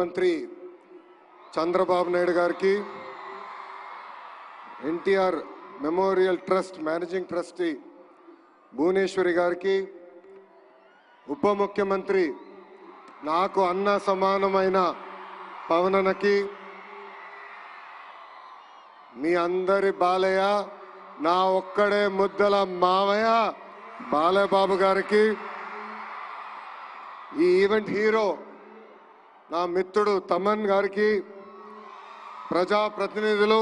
మంత్రి చంద్రబాబు నాయుడు గారికి, NTR memorial trust managing trustee Bhuvaneswari గారికి, ఉప ముఖ్యమంత్రి నాకు అన్న సమానమైన పవనన్నకి, మీ అందరి బాలయ్య నా ఒక్కడే ముద్దల మావయ్య బాలయ్యబాబు గారికి, ఈ ఈవెంట్ హీరో నా మిత్రుడు తమన్ గారికి, ప్రజాప్రతినిధులు,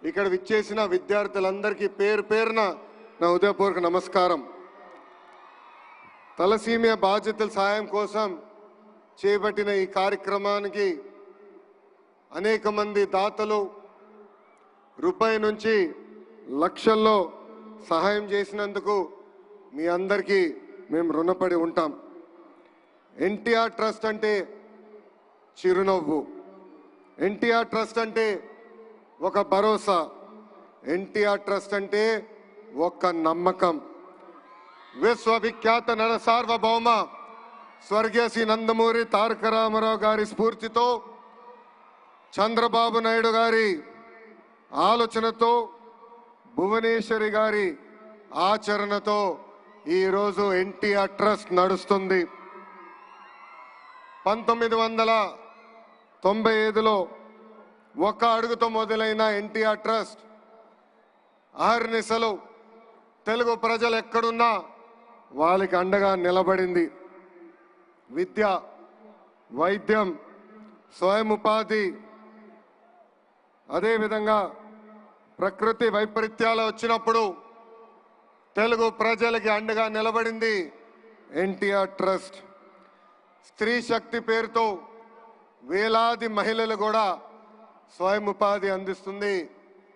ఇక్కడ విచ్చేసిన విద్యార్థులందరికీ పేరు పేరున నా హృదయపూర్వక నమస్కారం. తలసీమియా బాధితుల సాయం కోసం చేపట్టిన ఈ కార్యక్రమానికి అనేక మంది దాతలు రూపాయి నుంచి లక్షల్లో సహాయం చేసినందుకు మీ అందరికీ మేము రుణపడి ఉంటాం. ఎన్టీఆర్ ట్రస్ట్ అంటే చిరునవ్వు, ఎన్టీఆర్ ట్రస్ట్ అంటే ఒక భరోసా, ఎన్టీఆర్ ట్రస్ట్ అంటే ఒక నమ్మకం. విశ్వవిఖ్యాత నర సార్వభౌమ స్వర్గీయ శ్రీ నందమూరి తారక రామారావు గారి స్ఫూర్తితో, చంద్రబాబు నాయుడు గారి ఆలోచనతో, భువనేశ్వరి గారి ఆచరణతో ఈరోజు ఎన్టీఆర్ ట్రస్ట్ నడుస్తుంది. 1995లో ఒక అడుగుతో మొదలైన ఎన్టీఆర్ ట్రస్ట్ అహర్నిశలు తెలుగు ప్రజలు ఎక్కడున్నా వాళ్ళకి అండగా నిలబడింది. విద్య, వైద్యం, స్వయం ఉపాధి, అదేవిధంగా ప్రకృతి వైపరీత్యాలు వచ్చినప్పుడు తెలుగు ప్రజలకి అండగా నిలబడింది ఎన్టీఆర్ ట్రస్ట్. స్త్రీ శక్తి పేరుతో వేలాది మహిళలు కూడా స్వయం ఉపాధి అందిస్తుంది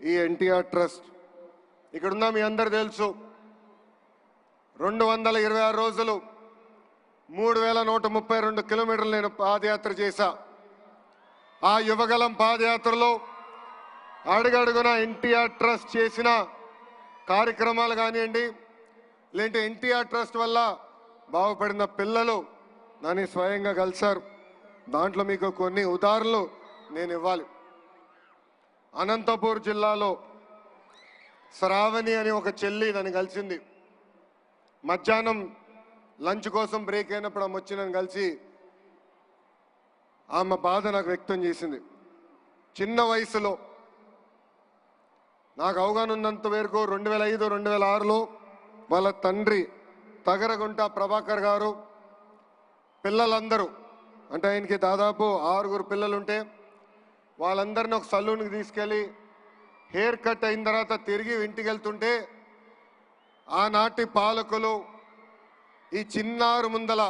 ఈ ఎన్టీఆర్ ట్రస్ట్. ఇక్కడున్న మీ అందరు తెలుసు, 226 రోజులు 3132 కిలోమీటర్లు నేను పాదయాత్ర చేశా. ఆ యువగలం పాదయాత్రలో అడుగడుగున ఎన్టీఆర్ ట్రస్ట్ చేసిన కార్యక్రమాలు కానివ్వండి, లేదంటే ఎన్టీఆర్ ట్రస్ట్ వల్ల బాగుపడిన పిల్లలు నన్ను స్వయంగా కలిశారు. దాంట్లో మీకు కొన్ని ఉదాహరణలు నేను ఇవ్వాలి. అనంతపూర్ జిల్లాలో శ్రావణి అని ఒక చెల్లి నన్ను కలిసింది. మధ్యాహ్నం లంచ్ కోసం బ్రేక్ అయినప్పుడు ఆమె వచ్చి నన్ను కలిసి ఆమె బాధ నాకు వ్యక్తం చేసింది. చిన్న వయసులో నాకు అవగాహన ఉన్నంత వరకు 2005-2006లో వాళ్ళ తండ్రి తగరగుంట ప్రభాకర్ గారు పిల్లలందరూ, అంటే ఆయనకి దాదాపు 6 పిల్లలుంటే వాళ్ళందరినీ ఒక సలూన్కి తీసుకెళ్ళి హెయిర్ కట్ అయిన తర్వాత తిరిగి ఇంటికి వెళ్తుంటే ఆనాటి పాలకులు ఈ చిన్నారు ముందల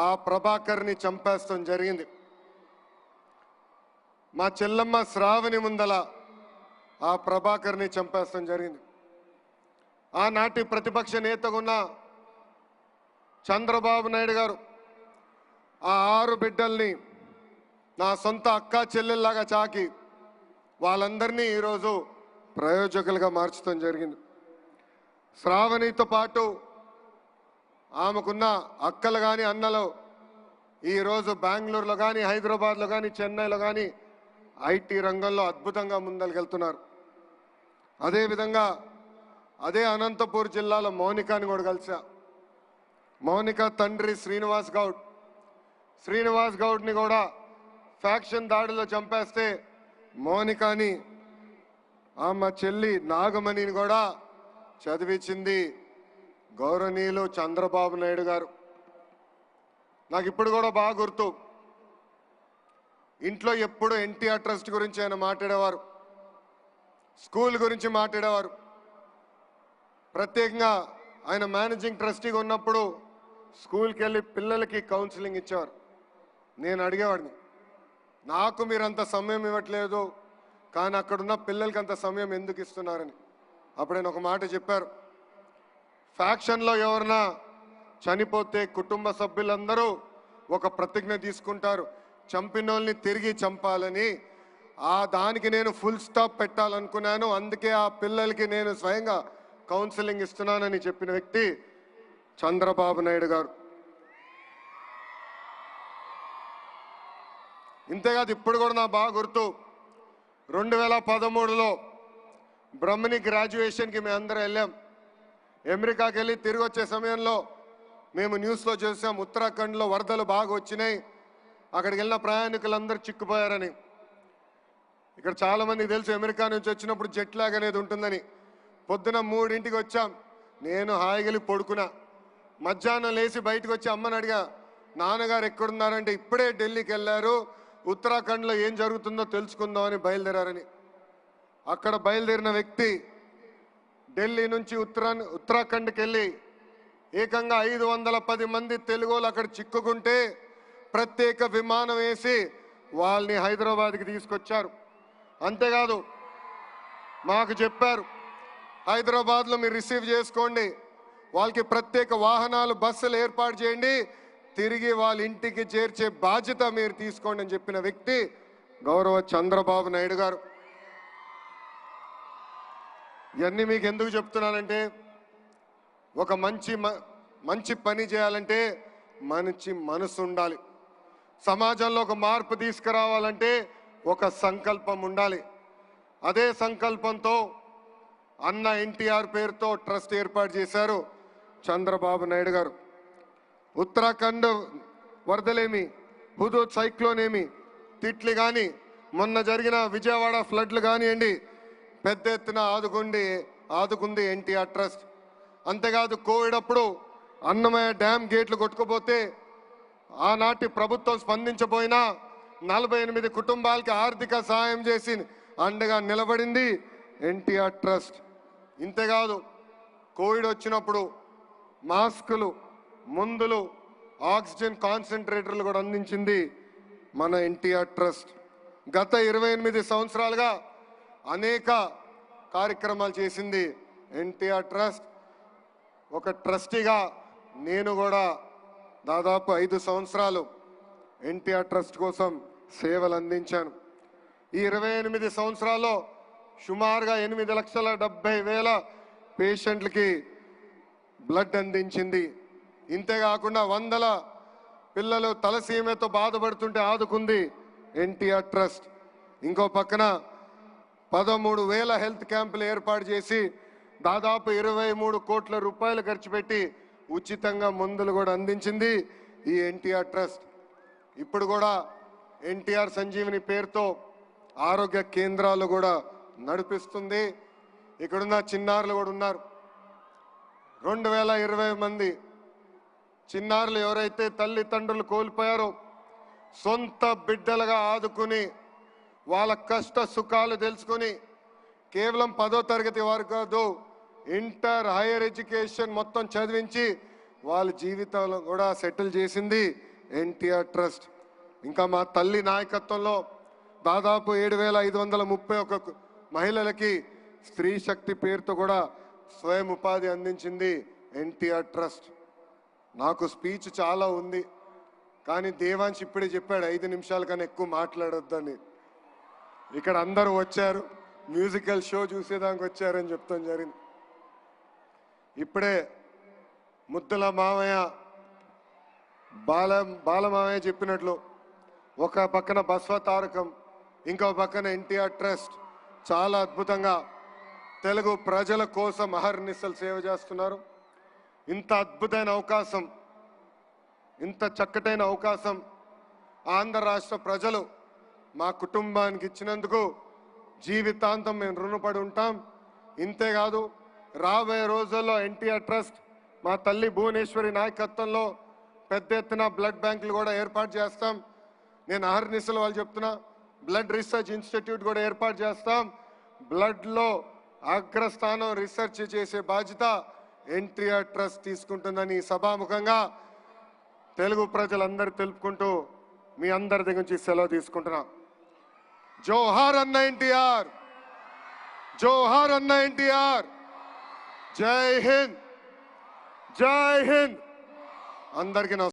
ఆ ప్రభాకర్ని చంపేస్తాం జరిగింది. మా చెల్లమ్మ శ్రావణి ముందల ఆ ప్రభాకర్ని చంపేస్తాం జరిగింది. ఆనాటి ప్రతిపక్ష నేతగా ఉన్న చంద్రబాబు నాయుడు గారు ఆ 6 బిడ్డల్ని నా సొంత అక్క చెల్లెల్లాగా చాకి వాళ్ళందరినీ ఈరోజు ప్రయోజకులుగా మార్చడం జరిగింది. శ్రావణితో పాటు ఆమెకున్న అక్కలు కానీ అన్నలు ఈరోజు బెంగళూరులో కానీ, హైదరాబాద్లో కానీ, చెన్నైలో కానీ ఐటీ రంగంలో అద్భుతంగా ముందలుకెళ్తున్నారు. అదేవిధంగా అదే అనంతపూర్ జిల్లాలో మౌనికాని కూడా కలిసా. మౌనిక తండ్రి శ్రీనివాస్ గౌడ్ని కూడా ఫ్యాక్షన్ దాడిలో చంపేస్తే మౌనికాని ఆమె చెల్లి నాగమణిని కూడా చదివించింది గౌరవనీయులు చంద్రబాబు నాయుడు గారు. నాకు ఇప్పుడు కూడా బాగా గుర్తు, ఇంట్లో ఎప్పుడు ఎన్టీఆర్ ట్రస్ట్ గురించి ఆయన మాట్లాడేవారు, స్కూల్ గురించి మాట్లాడేవారు. ప్రత్యేకంగా ఆయన మేనేజింగ్ ట్రస్టీగా ఉన్నప్పుడు స్కూల్కి వెళ్ళి పిల్లలకి కౌన్సిలింగ్ ఇచ్చేవారు. నేను అడిగేవాడిని, నాకు మీరు అంత సమయం ఇవ్వట్లేదు కానీ అక్కడున్న పిల్లలకి అంత సమయం ఎందుకు ఇస్తున్నారని. అప్పుడు ఆయన ఒక మాట చెప్పారు, ఫ్యాక్షన్లో ఎవరన్నా చనిపోతే కుటుంబ సభ్యులందరూ ఒక ప్రతిజ్ఞ తీసుకుంటారు, చంపినోళ్ళని తిరిగి చంపాలని. దానికి నేను ఫుల్ స్టాప్ పెట్టాలనుకున్నాను, అందుకే ఆ పిల్లలకి నేను స్వయంగా కౌన్సిలింగ్ ఇస్తున్నానని చెప్పిన వ్యక్తి చంద్రబాబు నాయుడు గారు. ఇంతేకాదు ఇప్పుడు కూడా నా బాగా గుర్తు 2013లో బ్రహ్మణి గ్రాడ్యుయేషన్కి మేము అందరం వెళ్ళాం. అమెరికాకి వెళ్ళి తిరిగి వచ్చే సమయంలో మేము న్యూస్లో చూసాం ఉత్తరాఖండ్లో వరదలు బాగా వచ్చినాయి, అక్కడికి వెళ్ళిన ప్రయాణికులందరూ చిక్కుపోయారని. ఇక్కడ చాలామంది తెలుసు అమెరికా నుంచి వచ్చినప్పుడు జెట్ లాగ్ అనేది ఉంటుందని. పొద్దున 3ంటికి వచ్చాం, నేను హాయిగలి పడుకున్నా. మధ్యాహ్నం లేచి బయటకు వచ్చి అమ్మని అడిగా, నాన్నగారు ఎక్కడున్నారంటే ఇప్పుడే ఢిల్లీకి వెళ్ళారు, ఉత్తరాఖండ్లో ఏం జరుగుతుందో తెలుసుకుందామని బయలుదేరారని. అక్కడ బయలుదేరిన వ్యక్తి ఢిల్లీ నుంచి ఉత్తరాఖండ్కి వెళ్ళి ఏకంగా 510 మంది తెలుగులు అక్కడ చిక్కుకుంటే ప్రత్యేక విమానం వేసి వాళ్ళని హైదరాబాద్కి తీసుకొచ్చారు. అంతేకాదు మాకు చెప్పారు, హైదరాబాద్లో మీరు రిసీవ్ చేసుకోండి, వాళ్ళకి ప్రత్యేక వాహనాలు బస్సులు ఏర్పాటు చేయండి, తిరిగి వాళ్ళ ఇంటికి చేర్చే బాధ్యత మీరు తీసుకోండి అని చెప్పిన వ్యక్తి గౌరవ చంద్రబాబు నాయుడు గారు. ఇవన్నీ మీకు ఎందుకు చెప్తున్నానంటే, ఒక మంచి పని చేయాలంటే మంచి మనసు ఉండాలి. సమాజంలో ఒక మార్పు తీసుకురావాలంటే ఒక సంకల్పం ఉండాలి. అదే సంకల్పంతో అన్న ఎన్టీఆర్ పేరుతో ట్రస్ట్ ఏర్పాటు చేశారు చంద్రబాబు నాయుడు గారు. ఉత్తరాఖండ్ వరదలేమి, హుదూద్ సైక్లోన్ ఏమి, తిట్లి కానీ, మొన్న జరిగిన విజయవాడ ఫ్లడ్లు కానివ్వండి, పెద్ద ఎత్తున ఆదుకుంది ఎన్టీఆర్ ట్రస్ట్. అంతేకాదు కోవిడ్ అప్పుడు అన్నమయ్య డ్యామ్ గేట్లు కొట్టుకుపోతే ఆనాటి ప్రభుత్వం స్పందించబోయినా 48 కుటుంబాలకి ఆర్థిక సహాయం చేసి అండగా నిలబడింది ఎన్టీఆర్ ట్రస్ట్. ఇంతేకాదు కోవిడ్ వచ్చినప్పుడు మాస్కులు, మందులు, ఆక్సిజన్ కాన్సన్ట్రేటర్లు కూడా అందించింది మన ఎన్టీఆర్ ట్రస్ట్. గత 28 సంవత్సరాలుగా అనేక కార్యక్రమాలు చేసింది ఎన్టీఆర్ ట్రస్ట్. ఒక ట్రస్టీగా నేను కూడా దాదాపు 5 సంవత్సరాలు ఎన్టీఆర్ ట్రస్ట్ కోసం సేవలు అందించాను. ఈ 28 సంవత్సరాల్లో సుమారుగా 8,70,000 పేషెంట్లకి బ్లడ్ అందించింది. ఇంతేకాకుండా 100 పిల్లలు తలసీమతో బాధపడుతుంటే ఆదుకుంది ఎన్టీఆర్ ట్రస్ట్. ఇంకో పక్కన 13,000 హెల్త్ క్యాంపులు ఏర్పాటు చేసి దాదాపు 23 కోట్ల రూపాయలు ఖర్చు పెట్టి ఉచితంగా మందులు కూడా అందించింది ఈ ఎన్టీఆర్ ట్రస్ట్. ఇప్పుడు కూడా ఎన్టీఆర్ సంజీవిని పేరుతో ఆరోగ్య కేంద్రాలు కూడా నడిపిస్తుంది. ఇక్కడున్న చిన్నారులు కూడా ఉన్నారు. 2020 మంది చిన్నారులు ఎవరైతే తల్లిదండ్రులు కోల్పోయారో సొంత బిడ్డలుగా ఆదుకుని వాళ్ళ కష్ట సుఖాలు తెలుసుకుని కేవలం 10వ తరగతి వరకు కాదు, ఇంటర్ హైయర్ ఎడ్యుకేషన్ మొత్తం చదివించి వాళ్ళ జీవితాలు కూడా సెటిల్ చేసింది ఎన్టీఆర్ ట్రస్ట్. ఇంకా మా తల్లి నాయకత్వంలో దాదాపు 7,531 మహిళలకి స్త్రీ శక్తి పేరుతో కూడా స్వయం ఉపాధి అందించింది ఎన్టీఆర్ ట్రస్ట్. నాకు స్పీచ్ చాలా ఉంది, కానీ దేవాంశ్ ఇప్పుడే చెప్పాడు 5 నిమిషాల కన్నా ఎక్కువ మాట్లాడొద్దని. ఇక్కడ అందరూ వచ్చారు, మ్యూజికల్ షో చూసేదానికి వచ్చారని చెప్తాం జరిగింది. ఇప్పుడే ముద్దుల మామయ్య బాలమామయ్య చెప్పినట్లు ఒక పక్కన బస్వ తారకం, ఇంకో పక్కన ఎన్టీఆర్ ట్రస్ట్ చాలా అద్భుతంగా తెలుగు ప్రజల కోసం అహర్నిశలు సేవ చేస్తున్నారు. ఇంత అద్భుతమైన అవకాశం, ఇంత చక్కటైన అవకాశం ఆంధ్ర రాష్ట్ర ప్రజలు మా కుటుంబానికి ఇచ్చినందుకు జీవితాంతం మేము రుణపడి ఉంటాం. ఇంతేకాదు రాబోయే రోజుల్లో ఎన్టీఆర్ ట్రస్ట్ మా తల్లి భువనేశ్వరి నాయకత్వంలో పెద్ద ఎత్తున బ్లడ్ బ్యాంకులు కూడా ఏర్పాటు చేస్తాం. నేను అహర్నిశలు వాళ్ళు చెప్తున్నా, బ్లడ్ రీసెర్చ్ ఇన్స్టిట్యూట్ కూడా ఏర్పాటు చేస్తాం. బ్లడ్లో అగ్రస్థానం రీసెర్చ్ చేసే బాధ్యత ఎన్టీఆర్ ట్రస్ట్ తీసుకుంటుందని సభాముఖంగా తెలుగు ప్రజలందరూ తెలుపుకుంటూ మీ అందరి దగ్గర నుంచి సెలవు తీసుకుంటున్నా. జోహార్ అన్న ఎన్టీఆర్, జోహార్ అన్న ఎన్టీఆర్, జై హింద్, జై హింద్. అందరికీ నమస్కారం.